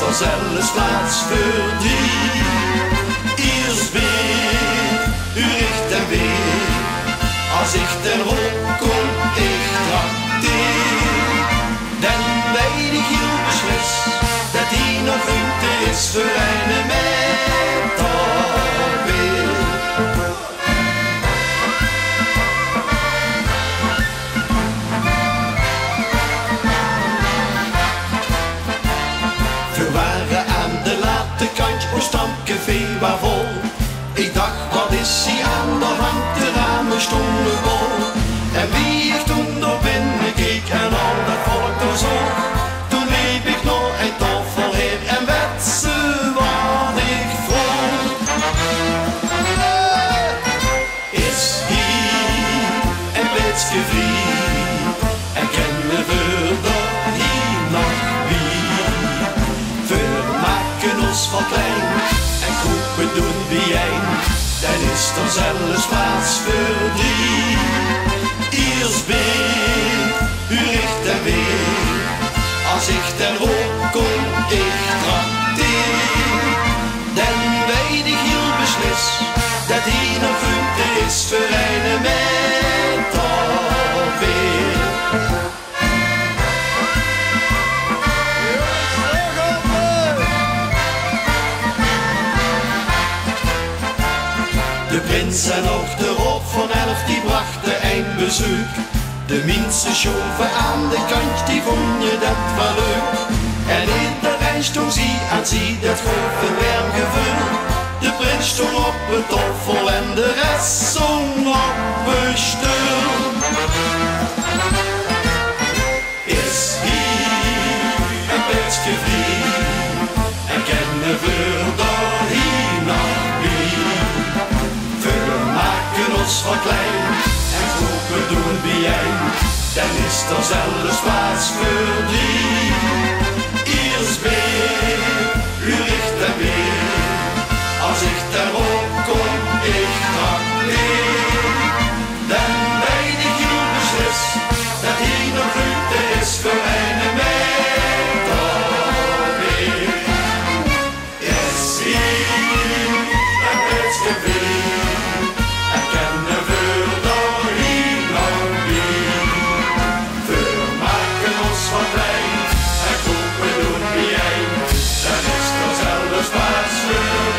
er zelfs plaats voor drie. Eerst weer, u richt en weer, als ik ten hoop kom, ik trakteer. Dan weet ik heel beslis, dat hier nog ruimte is voor een met alweer. We waren aan de late kantje, ons stamcafé waar vol. Ik dacht, wat is hier aan de hand, de ramen stonden vol. En wie ik toen door binnen keek en al dat volk door zoog, toen liep ik nog een tafel heen en werd ze wat ik vroeg. Is hier een plaetske vriej, en kennen we er hier nog wie? We maken ons van klein en kopen doen wijn, dan is er zelfs plaats voor drie. Eerst weer, u richt en weer, als ik ten hoop kom, ik trakteer. Dan weet ik heel beslis, dat hier nog ruimte is voor een met alweer. De prins en ook de Rob van 11 die brachten een bezoek. De minste schoven aan de kant, die vond je dat wel leuk. En iedereen stond zie aan zie, dat grof een warm gevoel. De prins stond op een toffel en de rest zong op een stoel. Is hier een plaetske vriej, en kennen we er hier nog wie? Ons van klein en kopen doen wijn, dan is er zelfs plaats voor drie. Eerst weer, u richt en weer, als ik daarop kom, ik trakteer. Dan weet ik heel beslis, dat hier nog ruimte is voor een met alweer. Is hier een plaetske vriej, En kopen doen wijn, dan is er zelfs plaats voor